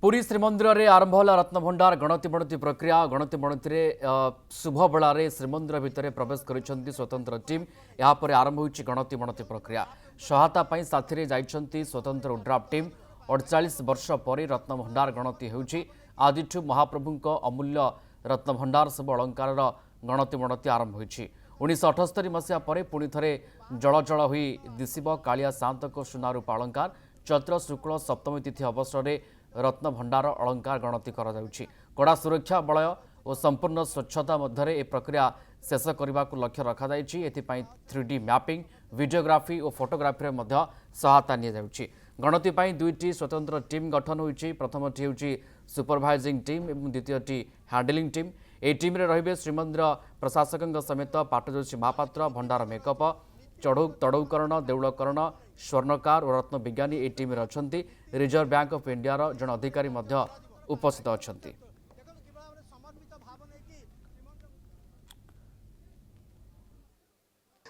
पुरी श्रीमंदिर में आरंभ होला रत्नभंडार गणतिमणति प्रक्रिया गणतिमणति शुभ बेलार श्रीमंदिर भितर प्रवेश कर स्वतंत्र टीम यापर आरंभ होगी गणतिमणति प्रक्रिया सहायता साथी जाइछंती स्वतंत्र उड्राफ टीम 48 वर्ष पर रत्नभंडार गणति होउछि आदिठु महाप्रभु अमूल्य रत्नभंडार सब अलंकार गणतिमणति आरंभ होइछि 1978 मसीहा पर पुणी थे जलजल हुई दिशब कालिया सात सुनारूप अलंकार चैत्र शुक्ल सप्तमी तिथि अवसर में रत्नभंडार अलंकार गणति कड़ा सुरक्षा बलय और संपूर्ण स्वच्छता मध्य ए प्रक्रिया शेष करने को लक्ष्य रखाई 3D मैपिंग वीडियोग्राफी और फोटोग्राफी में सहायता नि गणति दुईटी स्वतंत्र टीम गठन होती प्रथमटी हूँ सुपरभाइजिंग टीम और द्वितीयटी हैंडलिंग टीम ए टीम रे रहिबे श्रीमंदिर प्रशासक समेत पाटजोशी महापात्र भंडार मेकअप तड़ौकरण देउलकरण स्वर्णकार और रत्न विज्ञानी ए टीम अच्छा रिजर्व बैंक ऑफ इंडिया जन अधिकारी उपस्थित अच्छा।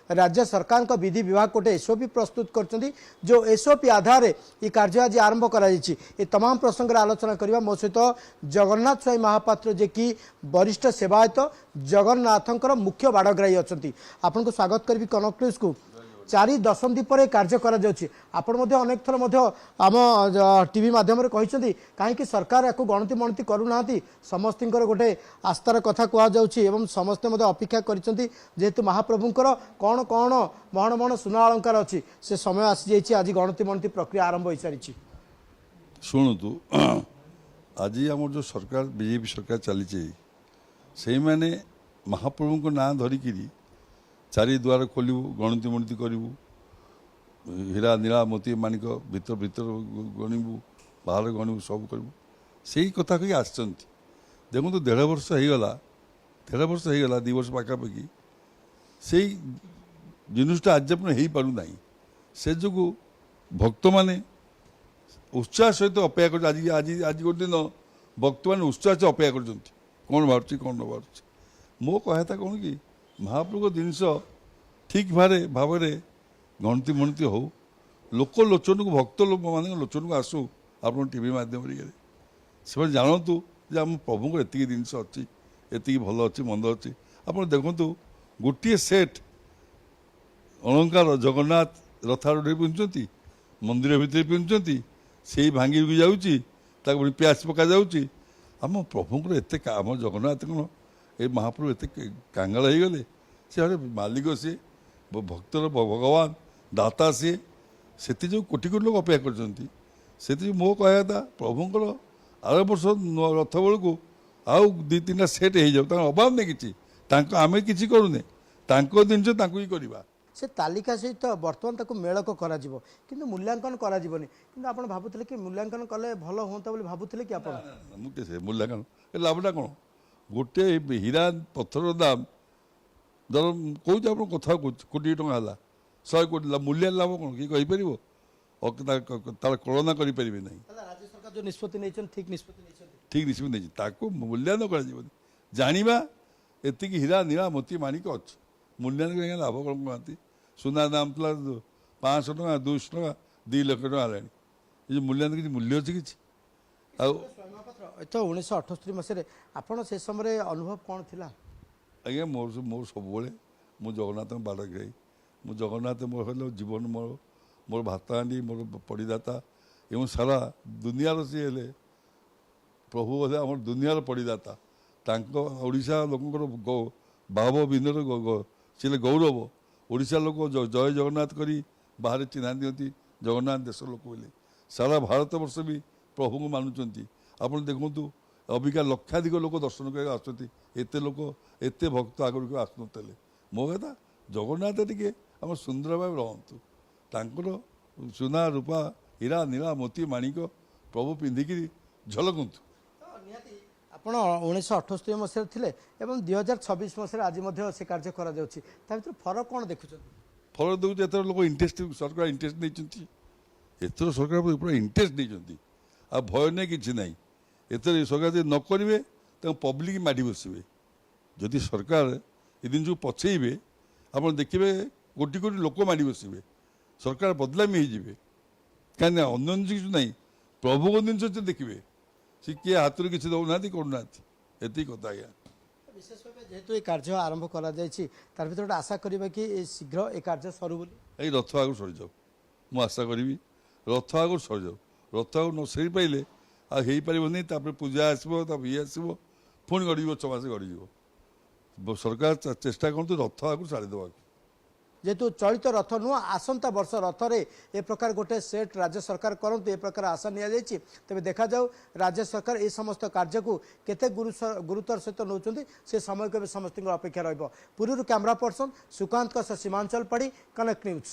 राज्य सरकार का विधि विभाग गोटे एसओपी प्रस्तुत कर जो एसओपी आधार ये कार्य आज आरंभ कर तमाम प्रसंग आलोचना करवा मो सहित जगन्नाथ स्वाई महापात्र जे कि वरिष्ठ सेवायत जगन्नाथंकर मुख्य बाड़ग्राही अच्छा आपन को स्वागत करी कनक न्यूज को 4 दशंधि पर कार्य करा अनेक थर आम टीवी माध्यम कहीं सरकार या गणति मणति करूना समस्त गोटे आस्थार कथा कहुँ समस्ते अपेक्षा करेतु महाप्रभुंर कौन कौन महण महण सुना अलंकार अच्छी से समय आसी आज गणति मणति प्रक्रिया आरंभ हो सारी शुणु आज आम जो सरकार बीजेपी सरकार चली से मैंने महाप्रभु को ना धरिकी चारि द्वार खोलू गणति मणति करूँ हीरा नीला मोती मानिक भीतर भीतर गणिबू बाहर गणिबू सब करूँ से कथा कही आसचंती देखो 1.5 वर्ष होगला 2 वर्ष पाखापाखि से जिनटा आज हो पारना से जो भक्त मैंने उत्साह सहित अपेक्षा कर आज आज आज गोटे दिन भक्त मैंने उत्साह से अपेक्षा कर कौन बाहर कौन न बाहर मो कहता कौन कि महाप्रभु जिनस ठीक भाव गणति मणति हो लोक लोचन को भक्त लोक मान लोचन को आसू आप टीवी मध्यम से जानतु जे आम प्रभु को एति जिनस अच्छी एति भल अच्छी मंद अच्छी आप देखु गोटे सेट अलंकार जगन्नाथ रथारूढ़ पिंधुंट मंदिर भितर पिंधुंट से भांगी जाऊँगी प्यास पका जाऊँगी आम प्रभुंर एत आम जगन्नाथ कौन ये महाप्रभु एत कांगाल हो गले से मालिक सी भक्तर भगवान दाता सी से जो कोटि कोटि लोग अपेक्षा कर मो कहता प्रभुंर आर वर्ष रथ बेलू आउ 2-3टा सेट हो जाऊ अभाव नहीं कि आम कि करूने जिनस ही करवा से तालिका सहित बर्तमान ताको मेलक करा जीवो किंतु मूल्यांकन करा जीवनी किंतु आपण भाबुतले कि मूल्यांकन कले भलो होता बोली भाबुतले कि आपण मुझे मूल्यांकन लाभटा कौन गोटे हीरा पत्थर दाम धर कौच आप कथा कोटी टଙ୍କା है 100 कोटी मूल्य लाभ कौन कि तार कलना करें ना राज्य सरकार जो निष्पत्ति नहीं ठीक निष्पत्ति नहीं मूल्यांकन कर जाना एति हीरा नीला मोती मानिक अच्छी मूल्यांकन लाभ कौन कहती सुना दाम था 500 टଙ୍କା 200 टଙ୍କା 2 लाख टଙ୍କା है मूल्यांकन किसी मूल्य अच्छी कि तो 1978 मसीह आपड़ से समय अनुभव कौन थिला आज्ञा मोर मोर सब मु जगन्नाथ बाड़ग्राही मु जगन्नाथ मोर हल जीवन मोर मोर भाताणी मोर पड़ीदाता एवं सारा दुनियार सी हेले प्रभु बोधे आम दुनियार पड़ीदाता ओडिशा लोकंर भाव विनर सी गौरव ओडिशा लोक जय जगन्नाथ करी बाहर चिन्हा दिखती जगन्नाथ देश लोक बोले सारा भारत वर्ष भी प्रभु को मानुंट आप देखु अबिका लक्षाधिक लोक दर्शन कर आसते लोक एत भक्त आगुरी को आसुले मो कहता जगन्नाथ टे आम सुंदर भाव रहतु सुना रूपा हीरा नीला मोती माणिक प्रभु पिंधिकी झलकतु आपण 1978 मसीह थे 2026 मसीह आज से कार्य कर फरक कौन देखुं फरक देखुचे एथर लोक इंटरेस्ट सरकार इंटरेस्ट नहीं एथर सरकार पूरा इंटरेस्ट नहीं आ भय नहीं कि ना एथर सरकार न करेंगे तो पब्लिक माड़ी बसवे जदि सरकार ये जिन जो पछेबे आप देखिए कोटि कोटि लोक माड़ी बसवे सरकार बदलामी हो कहीं अन्य जिन ना प्रभु जिन देखिए ସେ କିଏ ହାତରୁ କିଛି ଦେଉନାହାନ୍ତି କରୁନାହାନ୍ତି ଏତିକି କଥା ଆଜ୍ଞା। বিশেষ ভাবে যেহেতু এই কার্য আরম্ভ করা যাইছি তার ভিতরে গোটে আশা করা কি শীঘ্র এই কার্য সরু বলে এই রଥ ଆଗରୁ ସରିଯାଉ ମୁଁ ଆଶା କରିବି ରଥ ଆଗରୁ ସରିଯାଉ ରଥ ଆଗରୁ ନ ସରି ପାଇଲେ ଆଉ ହେଇପାରିବନି ତାପରେ ପୂଜା ଆସିବ ତାପରେ ଇଏ ଆସିବ ପୁଣି ଗଡ଼ିଯିବ 6 ମାସ ଗଡ଼ିଯିବ ସରକାର ଚେଷ୍ଟା କରନ୍ତୁ ରଥ ଆଗରୁ ସାରିଦେବାକୁ। যেহেতু চলিত রথ নুহ আসন্তা বর্ষ রথরে এ প্রকার গোটে সেট রাজ্য সরকার করন্তু এ প্রকার আশা নিয়া যাইছি তবে দেখা যাও রাজ্য সরকার এই সমস্ত কার্যকু কেতে গুরুত্বর সহিত নৌଛନ୍ତି সে সময়কে সমস্ত অপেক্ষা রহব। পুরীর ক্যামেরা পর্সন সুকান্ত সীমাঞ্চল পাড়ি কনেক্ট নিউজ।